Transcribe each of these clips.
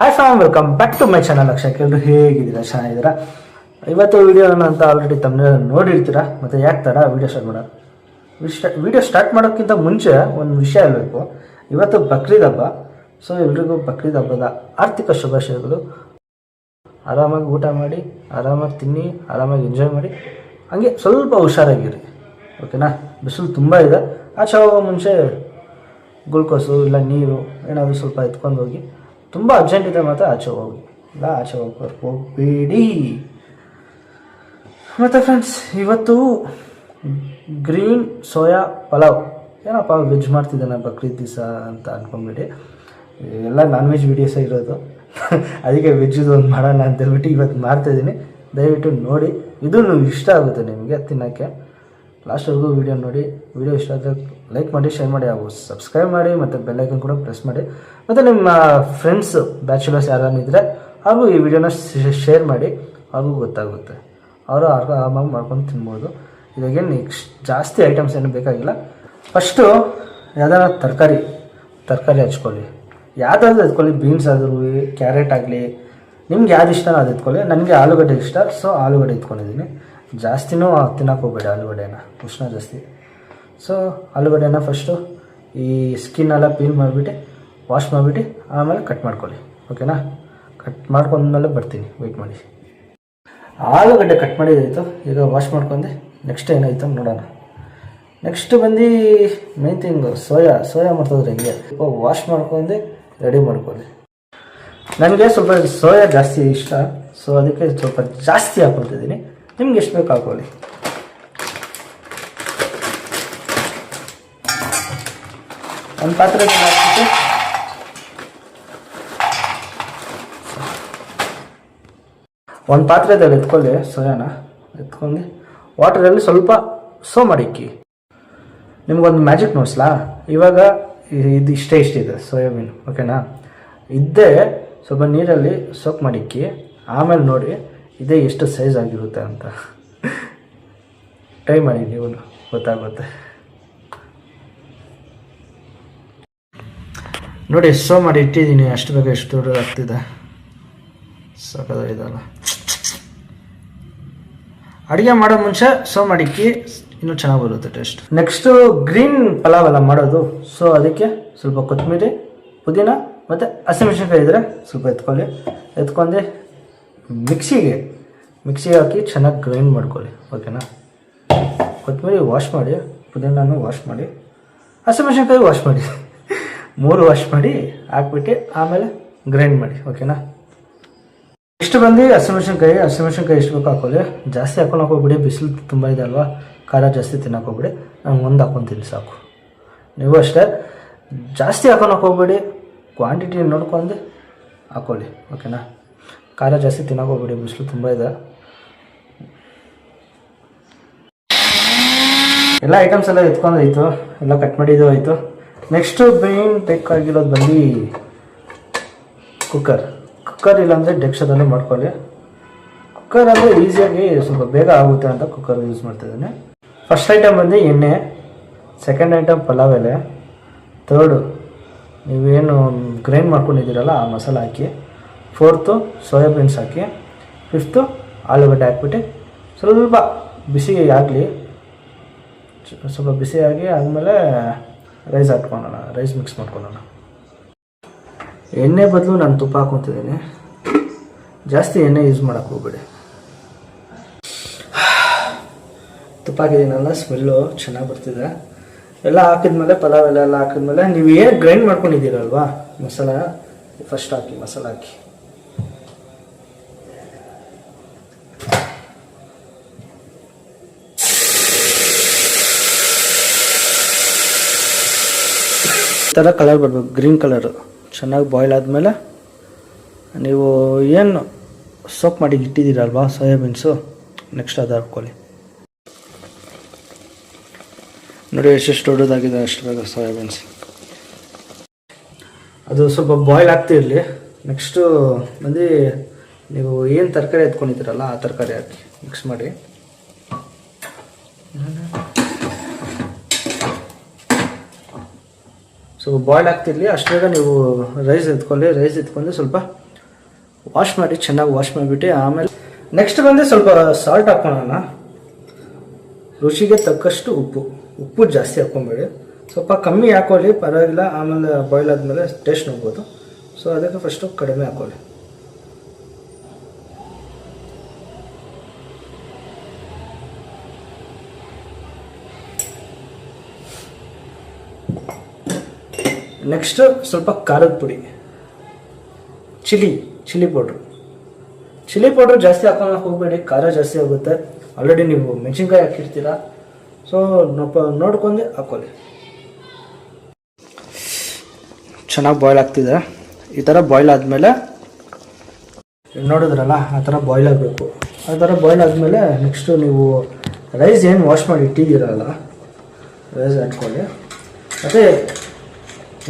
Hi fam, welcome back to my channel. Akshay, ಎಲ್ಲರೂ ಹೇಗಿದ್ದೀರಾ? ಚೆನ್ನಾಗಿದ್ದೀರಾ? ಇವತ್ತು ವಿಡಿಯೋನ ಅಂತ ಆಲ್ರೆಡಿ ತಮ್ಮನೇ ನೋಡಿರ್ತೀರಾ. ಮತ್ತು ಯಾಕೆ ತಡ ವಿಡಿಯೋ ಸ್ಟಾರ್ಟ್ ಮಾಡೋದು? ವಿಡಿಯೋ ಸ್ಟಾರ್ಟ್ ಮಾಡೋಕ್ಕಿಂತ ಮುಂಚೆ ಒಂದು ವಿಷಯ ಹೇಳಬೇಕು. ಇವತ್ತು ಬಕ್ರೀದ್ ಹಬ್ಬ. ಸೊ ಎಲ್ರಿಗೂ ಬಕ್ರೀದ್ ಹಬ್ಬದ ಆರ್ಥಿಕ ಶುಭಾಶಯಗಳು. ಆರಾಮಾಗಿ ಊಟ ಮಾಡಿ, ಆರಾಮಾಗಿ ತಿನ್ನಿ, ಆರಾಮಾಗಿ ಎಂಜಾಯ್ ಮಾಡಿ, ಹಂಗೆ ಸ್ವಲ್ಪ ಹುಷಾರಾಗಿರಿ, ಓಕೆನಾ? ಬಿಸಿಲು ತುಂಬ ಇದೆ. ಆಚೆ ಹೋಗೋ ಮುಂಚೆ ಗ್ಲುಕೋಸು ಇಲ್ಲ ನೀರು ಏನಾದರೂ ಸ್ವಲ್ಪ ಎತ್ಕೊಂಡು ಹೋಗಿ. ತುಂಬ ಅರ್ಜೆಂಟ್ ಇದೆ ಮಾತ್ರ ಆಚೆ ಹೋಗಿ, ಇಲ್ಲ ಆಚೆ ಹೋಗಬೇಡಿ. ಮತ್ತು ಫ್ರೆಂಡ್ಸ್, ಇವತ್ತು ಗ್ರೀನ್ ಸೋಯಾ ಪಲಾವ್. ಏನಪ್ಪ ವೆಜ್ ಮಾಡ್ತಿದ್ದಾನೆ ಬಕ್ರೀದ್ ದಿವಸ ಅಂತ ಅಂದ್ಕೊಂಡ್ಬಿಡಿ. ಎಲ್ಲ ನಾನ್ ವೆಜ್ ವೀಡಿಯೋಸೇ ಇರೋದು. ಅದಕ್ಕೆ ವೆಜ್ಜದು ಒಂದು ಮಾಡೋಣ ಅಂತೇಳ್ಬಿಟ್ಟು ಇವತ್ತು ಮಾಡ್ತಾಯಿದ್ದೀನಿ. ದಯವಿಟ್ಟು ನೋಡಿ, ಇದೂ ಇಷ್ಟ ಆಗುತ್ತೆ ನಿಮಗೆ ತಿನ್ನೋಕ್ಕೆ. ಲಾಸ್ಟ್ವರೆಗೂ ವೀಡಿಯೋ ನೋಡಿ. ವೀಡಿಯೋ ಇಷ್ಟ ಆದರೆ ಲೈಕ್ ಮಾಡಿ, ಶೇರ್ ಮಾಡಿ, ಹಾಗೂ ಸಬ್ಸ್ಕ್ರೈಬ್ ಮಾಡಿ, ಮತ್ತು ಬೆಲ್ಲೈಕನ್ ಕೂಡ ಪ್ರೆಸ್ ಮಾಡಿ. ಮತ್ತು ನಿಮ್ಮ ಫ್ರೆಂಡ್ಸ್ ಬ್ಯಾಚುಲರ್ಸ್ ಯಾರನ್ನಿದ್ದರೆ ಹಾಗೂ ಈ ವಿಡಿಯೋನ ಶೇರ್ ಮಾಡಿ, ಅವ್ರಿಗೂ ಗೊತ್ತಾಗುತ್ತೆ. ಅವರು ಆರಾಮಾಗಿ ಮಾಡ್ಕೊಂಡು ತಿನ್ಬೋದು. ಇವಾಗೇನು ಜಾಸ್ತಿ ಐಟಮ್ಸ್ ಏನು ಬೇಕಾಗಿಲ್ಲ. ಫಸ್ಟು ಯಾವ್ದಾರ ತರಕಾರಿ ಹಚ್ಕೊಳ್ಳಿ. ಯಾವುದಾದ್ರೂ ಎತ್ಕೊಳ್ಳಿ. ಬೀನ್ಸ್ ಆದರೂ, ಕ್ಯಾರೆಟ್ ಆಗಲಿ, ನಿಮ್ಗೆ ಯಾವ್ದು ಇಷ್ಟನೋ ಅದು ಎತ್ಕೊಳ್ಳಿ. ನನಗೆ ಆಲೂಗಡ್ಡೆ ಇಷ್ಟ, ಸೊ ಆಲೂಗಡ್ಡೆ ಎತ್ಕೊಂಡಿದ್ದೀನಿ. ಜಾಸ್ತಿನೂ ತಿನ್ನೋಕೆ ಹೋಗಬೇಡಿ ಆಲೂಗಡ್ಡೆನ, ಉಷ್ಣ ಜಾಸ್ತಿ. ಸೊ ಆಲೂಗಡ್ಡೆನ ಫಸ್ಟು ಈ ಸ್ಕಿನ್ನೆಲ್ಲ ಪೀಲ್ ಮಾಡಿಬಿಟ್ಟು, ವಾಶ್ ಮಾಡಿಬಿಟ್ಟು ಆಮೇಲೆ ಕಟ್ ಮಾಡ್ಕೊಳ್ಳಿ, ಓಕೆನಾ? ಕಟ್ ಮಾಡ್ಕೊಂಡ್ಮೇಲೆ ಬರ್ತೀನಿ, ವೆಯ್ಟ್ ಮಾಡಿ. ಆಲೂಗಡ್ಡೆ ಕಟ್ ಮಾಡಿದಾಯಿತು. ಈಗ ವಾಶ್ ಮಾಡ್ಕೊಂಡೆ. ನೆಕ್ಸ್ಟ್ ಏನಾಯ್ತು ನೋಡೋಣ. ನೆಕ್ಸ್ಟ್ ಬಂದು ಮೇನ್ ಥಿಂಗು ಸೋಯಾ ಮಾಡ್ತಿದ್ರೆ ಹಿಂಗೆ ವಾಶ್ ಮಾಡ್ಕೊಂಡು ರೆಡಿ ಮಾಡ್ಕೊಳ್ಳಿ. ನನಗೆ ಸ್ವಲ್ಪ ಸೋಯಾ ಜಾಸ್ತಿ ಇಷ್ಟ, ಸೊ ಅದಕ್ಕೆ ಸ್ವಲ್ಪ ಜಾಸ್ತಿ ಹಾಕ್ಕೊಳ್ತಿದ್ದೀನಿ. ನಿಮ್ಗೆ ಎಷ್ಟು ಬೇಕು ಹಾಕೊಳ್ಳಿ. ಒಂದು ಪಾತ್ರೆಗೆ ಹಾಕ್ಬಿಟ್ಟು ಒಂದು ಪಾತ್ರೆದಲ್ಲಿ ಎತ್ಕೊಳ್ಳಿ. ಸೋಯಾನ ಎತ್ಕೊಂಡು ವಾಟರಲ್ಲಿ ಸ್ವಲ್ಪ ಮಾಡಿಕ್ಕಿ. ನಿಮ್ಗೊಂದು ಮ್ಯಾಜಿಕ್ ನೋಡ್ಸ್ಲಾ? ಇವಾಗ ಇದು ಇಷ್ಟಿದೆ ಸೋಯಾಬೀನ್, ಓಕೆನಾ? ಇದ್ದೇ ಸ್ವಲ್ಪ ನೀರಲ್ಲಿ ಸೋಕ್ ಮಾಡಿಕ್ಕಿ. ಆಮೇಲೆ ನೋಡಿ ಇದೇ ಎಷ್ಟು ಸೈಜ್ ಆಗಿರುತ್ತೆ ಅಂತ. ಟ್ರೈ ಮಾಡಿ, ನೀವು ಗೊತ್ತಾಗುತ್ತೆ. ನೋಡಿ, ಮಾಡಿ ಇಟ್ಟಿದ್ದೀನಿ. ಅಷ್ಟು ಬೇಗ ಎಷ್ಟು ದೊಡ್ಡ ಆಗ್ತಿದೆ, ಸಾಕಾಗಿದಲ್ಲ. ಅಡುಗೆ ಮಾಡೋ ಮುಂಚೆ ಮಾಡಿಕ್ಕಿ, ಇನ್ನೂ ಚೆನ್ನಾಗಿ ಬರುತ್ತೆ ಟೇಸ್ಟ್. ನೆಕ್ಸ್ಟು ಗ್ರೀನ್ ಪಲಾವ್ ಎಲ್ಲ ಮಾಡೋದು. ಸೊ ಅದಕ್ಕೆ ಸ್ವಲ್ಪ ಕೊತ್ತಂಬರಿ, ಪುದೀನ ಮತ್ತು ಹಸಿಮೆಣಸಿನ್ಕಾಯಿ ಇದ್ದರೆ ಸ್ವಲ್ಪ ಎತ್ಕೊಂಡು ಮಿಕ್ಸಿಗೆ ಹಾಕಿ ಚೆನ್ನಾಗಿ ಗ್ರೈಂಡ್ ಮಾಡ್ಕೊಳ್ಳಿ, ಓಕೆನಾ? ಕೊತ್ತಂಬರಿ ವಾಶ್ ಮಾಡಿ, ಪುದೀನೂ ವಾಶ್ ಮಾಡಿ, ಹಸಿಮೆಣಸಿನ್ಕಾಯಿ ವಾಶ್ ಮಾಡಿ, 3 ವಾಶ್ ಮಾಡಿ ಹಾಕ್ಬಿಟ್ಟು ಆಮೇಲೆ ಗ್ರೈಂಡ್ ಮಾಡಿ, ಓಕೆನಾ? ನೆಕ್ಸ್ಟ್ ಬಂದು ಹಸಿಮೆಣಸಿನ್ಕಾಯಿ ಎಷ್ಟು ಬೇಕು ಹಾಕೊಳ್ಳಿ. ಜಾಸ್ತಿ ಹಾಕೊಂಡು ಹೋಗ್ಬಿಡಿ, ಬಿಸಿಲು ತುಂಬ ಇದೆ ಅಲ್ವಾ, ಖಾರ ಜಾಸ್ತಿ ತಿನ್ನೋಕೆ ಹೋಗ್ಬಿಡಿ. ನಾನು ಒಂದು ಹಾಕ್ಕೊತೀನಿ ಸಾಕು. ನೀವು ಅಷ್ಟೇ ಜಾಸ್ತಿ ಹಾಕೊಂಡು ಹೋಗ್ಬೇಡಿ, ಕ್ವಾಂಟಿಟಿ ನೋಡ್ಕೊಂಡು ಹಾಕ್ಕೊಳ್ಳಿ, ಓಕೆನಾ? ಖಾರ ಜಾಸ್ತಿ ತಿನ್ನೋಕೆ ಹೋಗ್ಬಿಡಿ, ಬಿಸಿಲು ತುಂಬ ಇದೆ. ಎಲ್ಲ ಐಟಮ್ಸ್ ಎಲ್ಲ ಎತ್ಕೊಂಡಾಯಿತು, ಎಲ್ಲ ಕಟ್ ಮಾಡಿದ್ದು ಆಯಿತು. ನೆಕ್ಸ್ಟು ಮೇನ್ ಬೇಕಾಗಿರೋದು ಬಂದು ಕುಕ್ಕರ್ ಇಲ್ಲಾಂದರೆ ಡೆಕ್ಷದಲ್ಲೂ ಮಾಡ್ಕೊಳ್ಳಿ. ಕುಕ್ಕರ್ ಅಂದರೆ ಈಸಿಯಾಗಿ ಸ್ವಲ್ಪ ಬೇಗ ಆಗುತ್ತೆ ಅಂತ ಕುಕ್ಕರ್ ಯೂಸ್ ಮಾಡ್ತಿದ್ದೀನಿ. ಫಸ್ಟ್ ಐಟಮ್ ಬಂದು ಎಣ್ಣೆ, ಸೆಕೆಂಡ್ ಐಟಮ್ ಪಲಾವ್ ಎಲೆ, ಥರ್ಡು ನೀವೇನು ಗ್ರೈಂಡ್ ಮಾಡ್ಕೊಂಡಿದ್ದೀರಲ್ಲ ಆ ಮಸಾಲೆ ಹಾಕಿ, ಫೋರ್ತು ಸೋಯಾಬೀನ್ಸ್ ಹಾಕಿ, ಫಿಫ್ತು ಆಲೂಗಡ್ಡೆ ಹಾಕ್ಬಿಟ್ಟು ಸ್ವಲ್ಪ ಬಿಸಿ ಆಗಲಿ. ಸ್ವಲ್ಪ ಬಿಸಿಯಾಗಿ ಆದಮೇಲೆ ರೈಸ್ ಮಿಕ್ಸ್ ಮಾಡ್ಕೊಳ್ಳೋಣ. ಎಣ್ಣೆ ಬದಲು ನಾನು ತುಪ್ಪ ಹಾಕ್ಕೊತಿದ್ದೀನಿ. ಜಾಸ್ತಿ ಎಣ್ಣೆ ಯೂಸ್ ಮಾಡೋಕ್ಕೆ ಹೋಗ್ಬೇಡಿ. ತುಪ್ಪ ಹಾಕಿದ್ದೀನಲ್ಲ, ಸ್ಮೆಲ್ಲು ಚೆನ್ನಾಗಿ ಬರ್ತಿದೆ. ಎಲ್ಲ ಹಾಕಿದ್ಮೇಲೆ ಪಲಾವ್ ಎಲ್ಲ ಹಾಕಿದ್ಮೇಲೆ ನೀವು ಏನು ಗ್ರೈಂಡ್ ಮಾಡ್ಕೊಂಡಿದ್ದೀರಲ್ವಾ ಮಸಾಲ, ಫಸ್ಟ್ ಹಾಕಿ. ಮಸಾಲ ಹಾಕಿ ಈ ಥರ ಕಲರ್ ಬರಬೇಕು, ಗ್ರೀನ್ ಕಲರು. ಚೆನ್ನಾಗಿ ಬಾಯ್ಲ್ ಆದಮೇಲೆ ನೀವು ಏನು ಸೋಕ್ ಮಾಡಿ ಇಟ್ಟಿದ್ದೀರಲ್ವಾ ಸೋಯಾಬೀನ್ಸು, ನೆಕ್ಸ್ಟ್ ಅದು ಹಾಕ್ಕೊಳ್ಳಿ. ನೋಡಿ ಎಷ್ಟೆಷ್ಟು ದೊಡ್ಡದಾಗಿದೆ, ಅಷ್ಟು ಬೇಗ ಸೋಯಾಬೀನ್ಸ್. ಅದು ಸ್ವಲ್ಪ ಬಾಯ್ಲ್ ಆಗ್ತಿರಲಿ. ನೆಕ್ಸ್ಟು ಬಂದು ನೀವು ಏನು ತರಕಾರಿ ಎತ್ಕೊಂಡಿದ್ದೀರಲ್ಲ ಆ ತರಕಾರಿ ಹಾಕಿ ಮಿಕ್ಸ್ ಮಾಡಿ. ಸೊ ಬಾಯ್ಲ್ ಆಗ್ತಿರಲಿ. ಅಷ್ಟು ಬೇಗ ನೀವು ರೈಸ್ ಎತ್ಕೊಂಡು ಸ್ವಲ್ಪ ವಾಶ್ ಮಾಡಿ, ಚೆನ್ನಾಗಿ ವಾಶ್ ಮಾಡಿಬಿಟ್ಟು ಆಮೇಲೆ ನೆಕ್ಸ್ಟ್ ಬಂದು ಸ್ವಲ್ಪ ಸಾಲ್ಟ್ ಹಾಕ್ಕೊಳ್ಳೋಣ. ರುಚಿಗೆ ತಕ್ಕಷ್ಟು ಉಪ್ಪು ಜಾಸ್ತಿ ಹಾಕ್ಕೊಂಬೇಡಿ, ಸ್ವಲ್ಪ ಕಮ್ಮಿ ಹಾಕೊಳ್ಳಿ ಪರವಾಗಿಲ್ಲ. ಆಮೇಲೆ ಬಾಯ್ಲ್ ಆದಮೇಲೆ ಟೇಸ್ಟ್ ನೋಡ್ಬೋದು. ಸೊ ಅದಕ್ಕೆ ಫಸ್ಟು ಕಡಿಮೆ ಹಾಕೊಳ್ಳಿ. ನೆಕ್ಸ್ಟ್ ಸ್ವಲ್ಪ ಖಾರದ ಪುಡಿ, ಚಿಲ್ಲಿ ಪೌಡ್ರ್ ಜಾಸ್ತಿ ಹಾಕೋಣ ಹೋಗಬೇಡಿ, ಖಾರ ಜಾಸ್ತಿ ಆಗುತ್ತೆ. ಆಲ್ರೆಡಿ ನೀವು ಮೆಣಸಿನ್ಕಾಯಿ ಹಾಕಿರ್ತೀರ, ಸೊ ನೋಡ್ಕೊಂಡು ಹಾಕೊಳ್ಳಿ. ಚೆನ್ನಾಗಿ ಬಾಯ್ಲ್ ಆಗ್ತಿದೆ. ಈ ಥರ ಬಾಯ್ಲ್ ಆದಮೇಲೆ ನೋಡಿದ್ರಲ್ಲ, ಆ ಥರ ಬಾಯ್ಲ್ ಆಗಬೇಕು. ಆ ಥರ ಬಾಯ್ಲ್ ಆದಮೇಲೆ ನೆಕ್ಸ್ಟು ನೀವು ರೈಸ್ ಏನು ವಾಶ್ ಮಾಡಿ ಇಟ್ಟಿದ್ದೀರಲ್ಲ, ರೈಸ್ ಹಾಕ್ಕೊಳ್ಳಿ. ಮತ್ತು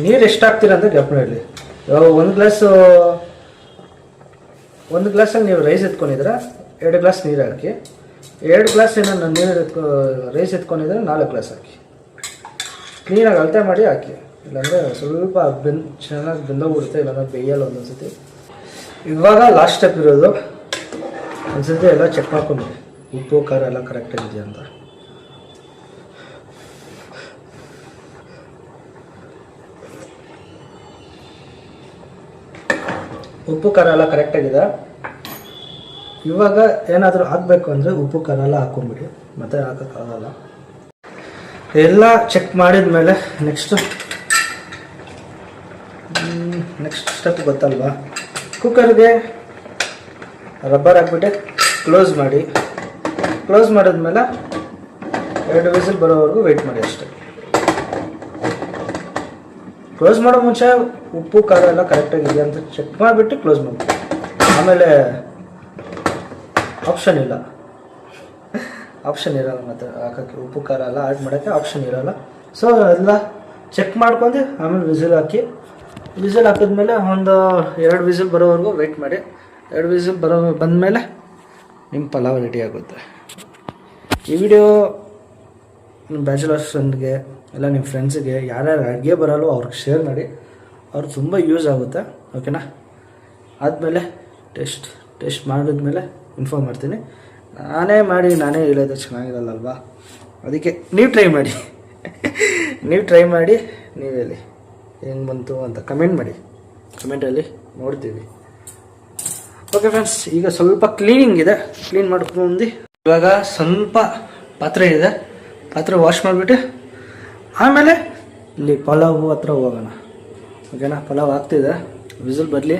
ನೀರು ಎಷ್ಟು ಹಾಕ್ತೀರ ಅಂತ ಜ್ಞಾಪನ ಇರಲಿ. ಇವಾಗ ಒಂದು ಗ್ಲಾಸಲ್ಲಿ ನೀವು ರೈಸ್ ಎತ್ಕೊಂಡಿದ್ರೆ 2 ಗ್ಲಾಸ್ ನೀರು ಹಾಕಿ, 2 ಗ್ಲಾಸ್ ಏನೋ ರೈಸ್ ಎತ್ಕೊಂಡಿದ್ರೆ 4 ಗ್ಲಾಸ್ ಹಾಕಿ. ಕ್ಲೀನಾಗಿ ಅಳತೆ ಮಾಡಿ ಹಾಕಿ, ಇಲ್ಲಾಂದರೆ ಸ್ವಲ್ಪ ಚೆನ್ನಾಗಿ ಬೆಂದೋಗ್ಬಿಡುತ್ತೆ, ಇಲ್ಲಾಂದರೆ ಬೇಯಲ್ಲ ಒಂದೊಂದ್ಸತಿ. ಇವಾಗ ಲಾಸ್ಟ್ ಸ್ಟೆಪ್ ಇರೋದು, ಒಂದ್ಸತಿ ಎಲ್ಲ ಚೆಕ್ ಮಾಡ್ಕೊಂಬಿಡಿ ಉಪ್ಪು ಖಾರ ಎಲ್ಲ ಕರೆಕ್ಟಾಗಿದೆಯಾ ಅಂತ. ಉಪ್ಪು ಖಾರ ಎಲ್ಲ ಕರೆಕ್ಟಾಗಿದೆ. ಇವಾಗ ಏನಾದರೂ ಹಾಕಬೇಕು ಅಂದರೆ ಉಪ್ಪು ಖಾರ ಎಲ್ಲ ಹಾಕ್ಕೊಂಬಿಡಿ, ಮತ್ತೆ ಹಾಕೋಕ್ಕಾಗಲ್ಲ. ಎಲ್ಲ ಚೆಕ್ ಮಾಡಿದ ಮೇಲೆ ನೆಕ್ಸ್ಟ್ ಸ್ಟೆಪ್ ಗೊತ್ತಲ್ವಾ, ಕುಕ್ಕರ್ಗೆ ರಬ್ಬರ್ ಹಾಕ್ಬಿಟ್ಟು ಕ್ಲೋಸ್ ಮಾಡಿ. ಕ್ಲೋಸ್ ಮಾಡಿದ್ಮೇಲೆ 2 ವಿಸಿಲ್ ಬರೋವರೆಗೂ ವೆಯ್ಟ್ ಮಾಡಿ ಅಷ್ಟೇ. ಕ್ಲೋಸ್ ಮಾಡೋ ಮುಂಚೆ ಉಪ್ಪು ಖಾರ ಎಲ್ಲ ಕರೆಕ್ಟಾಗಿದೆ ಅಂತ ಚೆಕ್ ಮಾಡಿಬಿಟ್ಟು ಕ್ಲೋಸ್ ಮಾಡಿ. ಆಮೇಲೆ ಆಪ್ಷನ್ ಇರಲ್ಲ ಮತ್ತು ಹಾಕೋಕ್ಕೆ, ಉಪ್ಪು ಖಾರ ಎಲ್ಲ ಆ್ಯಡ್ ಮಾಡೋಕ್ಕೆ ಆಪ್ಷನ್ ಇರೋಲ್ಲ. ಸೊ ಎಲ್ಲ ಚೆಕ್ ಮಾಡ್ಕೊಂಡು ಆಮೇಲೆ ವಿಸಿಲ್ ಹಾಕಿ. ವಿಸಿಲ್ ಹಾಕಿದ್ಮೇಲೆ ಒಂದು 2 ವಿಸಿಲ್ ಬರೋವರೆಗೂ ವೆಯ್ಟ್ ಮಾಡಿ. 2 ವಿಸಿಲ್ ಬಂದಮೇಲೆ ನಿಮ್ಮ ಪಲಾವ್ ರೆಡಿ ಆಗುತ್ತೆ. ಈ ವಿಡಿಯೋ ನಿಮ್ಮ ಬ್ಯಾಚುಲರ್ಸ್ ಫ್ರೆಂಡ್ಗೆ ಎಲ್ಲ ನಿಮ್ಮ ಫ್ರೆಂಡ್ಸಿಗೆ ಯಾರ್ಯಾರು ಅಡುಗೆ ಬರಲ್ಲೋ ಅವ್ರಿಗೆ ಶೇರ್ ಮಾಡಿ, ಅವ್ರಿಗೆ ತುಂಬ ಯೂಸ್ ಆಗುತ್ತೆ. ಓಕೆನಾ? ಆದಮೇಲೆ ಟೇಸ್ಟ್ ಮಾಡಿದ್ಮೇಲೆ ಇನ್ಫಾರ್ಮ್ ಮಾಡ್ತೀನಿ. ನಾನೇ ಹೇಳೋದು ಚೆನ್ನಾಗಿರಲ್ಲಲ್ವಾ, ಅದಕ್ಕೆ ನೀವು ಟ್ರೈ ಮಾಡಿ ನೀವು ಹೇಳಿ ಹೆಂಗೆ ಬಂತು ಅಂತ ಕಮೆಂಟಲ್ಲಿ ನೋಡ್ತೀವಿ. ಓಕೆ ಫ್ರೆಂಡ್ಸ್, ಈಗ ಸ್ವಲ್ಪ ಕ್ಲೀನಿಂಗ್ ಇದೆ, ಕ್ಲೀನ್ ಮಾಡ್ಕೊಂಡು ಇವಾಗ ಸ್ವಲ್ಪ ಪಾತ್ರೆ ಇದೆ, ಪಾತ್ರೆ ವಾಶ್ ಮಾಡಿಬಿಟ್ಟು ಆಮೇಲೆ ಇಲ್ಲಿ ಪಲಾವ್ ಹತ್ರ ಹೋಗೋಣ. ಓಕೆನಾ? ಪಲಾವ್ ಆಗ್ತಿದೆ, ವಿಸಿಲ್ ಬರಲಿ,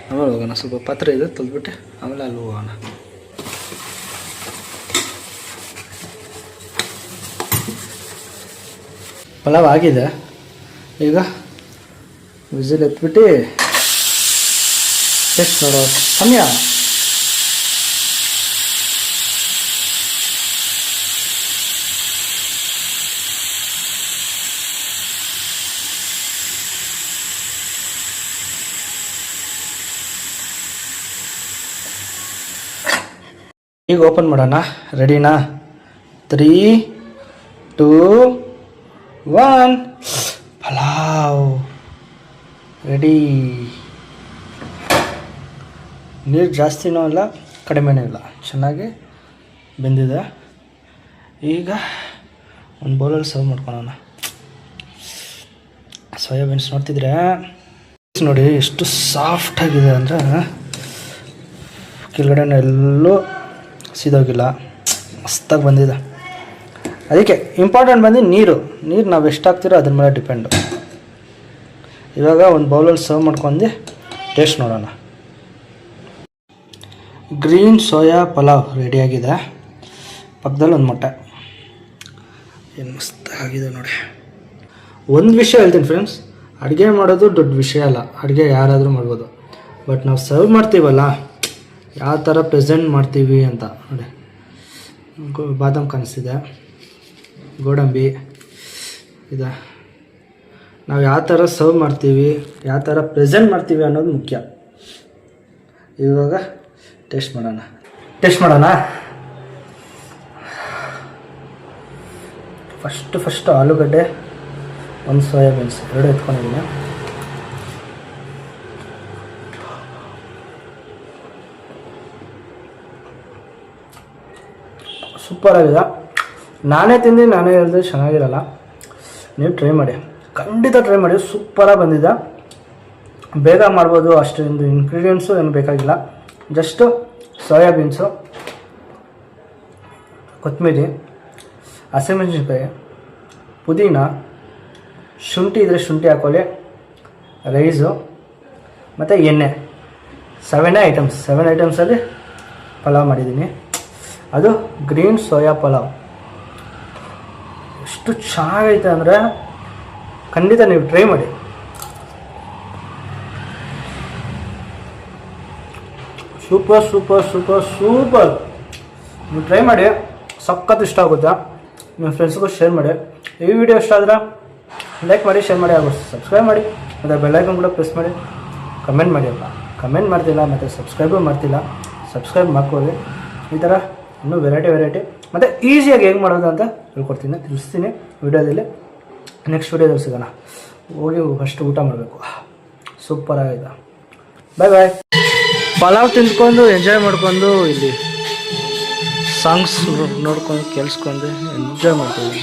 ಆಮೇಲೆ ಹೋಗೋಣ. ಸ್ವಲ್ಪ ಪಾತ್ರೆ ಇದೆ, ತೊಳೆದ್ಬಿಟ್ಟು ಆಮೇಲೆ ಅಲ್ಲಿ ಹೋಗೋಣ. ಪಲಾವ್ ಆಗಿದೆ, ಈಗ ವಿಸಿಲ್ ಎತ್ಬಿಟ್ಟು ಟೇಸ್ಟ್ ನೋಡೋ ಸಮಯ. ಈಗ ಓಪನ್ ಮಾಡೋಣ. ರೆಡಿನಾ? 3, 2, 1. ಪಲಾವ್ ರೆಡಿ. ನೀರು ಜಾಸ್ತಿನೂ ಇಲ್ಲ, ಕಡಿಮೆನೂ ಇಲ್ಲ, ಚೆನ್ನಾಗಿ ಬೆಂದಿದೆ. ಈಗ ಒಂದು ಬೌಲಲ್ಲಿ ಸರ್ವ್ ಮಾಡ್ಕೊಳ್ಳೋಣ. ಸೋಯಾಬೀನ್ಸ್ ನೋಡ್ತಿದ್ರೆ ನೋಡಿ ಎಷ್ಟು ಸಾಫ್ಟಾಗಿದೆ ಅಂದರೆ, ಕೆಳಗಡೆನೆಲ್ಲೂ ಸೀದೋಗಿಲ್ಲ, ಮಸ್ತಾಗಿ ಬಂದಿದೆ. ಅದಕ್ಕೆ ಇಂಪಾರ್ಟೆಂಟ್ ಬಂದು ನೀರು ನಾವು ಎಷ್ಟು ಹಾಕ್ತಿರೋ ಅದ್ರ ಮೇಲೆ ಡಿಪೆಂಡು. ಇವಾಗ ಒಂದು ಬೌಲಲ್ಲಿ ಸರ್ವ್ ಮಾಡ್ಕೊಂಡು ಟೇಸ್ಟ್ ನೋಡೋಣ. ಗ್ರೀನ್ ಸೋಯಾ ಪಲಾವ್ ರೆಡಿಯಾಗಿದೆ. ಪಕ್ಕದಲ್ಲಿ ಒಂದು ಮೊಟ್ಟೆ, ಏನು ಮಸ್ತಾಗಿದೆ ನೋಡಿ. ಒಂದು ವಿಷಯ ಹೇಳ್ತೀನಿ ಫ್ರೆಂಡ್ಸ್, ಅಡುಗೆ ಮಾಡೋದು ದೊಡ್ಡ ವಿಷಯ ಅಲ್ಲ, ಅಡುಗೆ ಯಾರಾದರೂ ಮಾಡ್ಬೋದು. ಬಟ್ ನಾವು ಸರ್ವ್ ಮಾಡ್ತೀವಲ್ಲ, ಯಾವ ಥರ ಪ್ರೆಸೆಂಟ್ ಮಾಡ್ತೀವಿ ಅಂತ ನೋಡಿ. ಬಾದಾಮ್ ಕಾಣಿಸ್ತಿದೆ, ಗೋಡಂಬಿ ಇದೆ. ನಾವು ಯಾವ ಥರ ಸರ್ವ್ ಮಾಡ್ತೀವಿ, ಯಾವ ಥರ ಪ್ರೆಸೆಂಟ್ ಮಾಡ್ತೀವಿ ಅನ್ನೋದು ಮುಖ್ಯ. ಇವಾಗ ಟೇಸ್ಟ್ ಮಾಡೋಣ. ಫಸ್ಟ್ ಆಲೂಗಡ್ಡೆ, ಒಂದು ಸೋಯಾಬೀನ್ಸ್ 2 ಎತ್ಕೊಂಡಿದ್ದೀನಿ. ಸೂಪರಾಗಿದೆ. ನಾನೇ ತಿಂದು ನಾನೇ ಹೇಳಿದ್ರೆ ಚೆನ್ನಾಗಿರಲ್ಲ, ನೀವು ಟ್ರೈ ಮಾಡಿ, ಖಂಡಿತ ಟ್ರೈ ಮಾಡಿ. ಸೂಪರಾಗಿ ಬಂದಿದೆ, ಬೇಗ ಮಾಡ್ಬೋದು. ಅಷ್ಟೊಂದು ಇಂಗ್ರೀಡಿಯೆಂಟ್ಸು ಏನು ಬೇಕಾಗಿಲ್ಲ. ಜಸ್ಟು ಸೋಯಾಬೀನ್ಸು, ಕೊತ್ತಂಬರಿ, ಹಸಿಮೆಣಸಿನ್ಕಾಯಿ, ಪುದೀನ, ಶುಂಠಿ ಇದ್ದರೆ ಶುಂಠಿ ಹಾಕೊಳ್ಳಿ, ರೈಸು ಮತ್ತು ಎಣ್ಣೆ. 7 ಐಟಮ್ಸಲ್ಲಿ ಪಲಾವ್ ಮಾಡಿದ್ದೀನಿ. ಅದು ಗ್ರೀನ್ ಸೋಯಾ ಪಲಾವ್. ಎಷ್ಟು ಚೆನ್ನಾಗೈತೆ ಅಂದರೆ ಖಂಡಿತ ನೀವು ಟ್ರೈ ಮಾಡಿ. Super super super super. ನೀವು ಟ್ರೈ ಮಾಡಿ, ಸಖತ್ ಇಷ್ಟ ಆಗುತ್ತೆ. ನಿಮ್ಮ ಫ್ರೆಂಡ್ಸ್ಗೂ ಶೇರ್ ಮಾಡಿ. ಈ ವಿಡಿಯೋ ಇಷ್ಟ ಆದರೆ ಲೈಕ್ ಮಾಡಿ, ಶೇರ್ ಮಾಡಿ, ಹಾಗೂ ಸಬ್ಸ್ಕ್ರೈಬ್ ಮಾಡಿ, ಮತ್ತು ಬೆಲ್ಲೈಕನ್ ಕೂಡ ಪ್ರೆಸ್ ಮಾಡಿ. ಕಮೆಂಟ್ ಮಾಡಿ ಅಪ್ಪ, ಕಮೆಂಟ್ ಮಾಡ್ತಿಲ್ಲ ಮತ್ತು ಸಬ್ಸ್ಕ್ರೈಬು ಮಾಡ್ತಿಲ್ಲ, ಸಬ್ಸ್ಕ್ರೈಬ್ ಮಾಡ್ಕೊಳ್ಳಿ. ಈ ಥರ ಇನ್ನೂ ವೆರೈಟಿ ಮತ್ತು ಈಸಿಯಾಗಿ ಹೇಗೆ ಮಾಡೋದು ಅಂತ ಹೇಳ್ಕೊಡ್ತೀನಿ, ತಿಳಿಸ್ತೀನಿ ವಿಡಿಯೋದಲ್ಲಿ. ನೆಕ್ಸ್ಟ್ ವಿಡಿಯೋದಲ್ಲಿ ಸಿಗೋಣ. ಹೋಗಿ ಫಸ್ಟ್ ಊಟ ಮಾಡಬೇಕು. ಸೂಪರಾಗಿದೆ. ಬಾಯ್. ಪಲಾವ್ ತಿಂದ್ಕೊಂಡು ಎಂಜಾಯ್ ಮಾಡ್ಕೊಂಡು ಇಲ್ಲಿ ಸಾಂಗ್ಸ್ ನೋಡ್ಕೊಂಡು ಕೇಳಿಸ್ಕೊಂಡು ಎಂಜಾಯ್ ಮಾಡ್ತೀವಿ.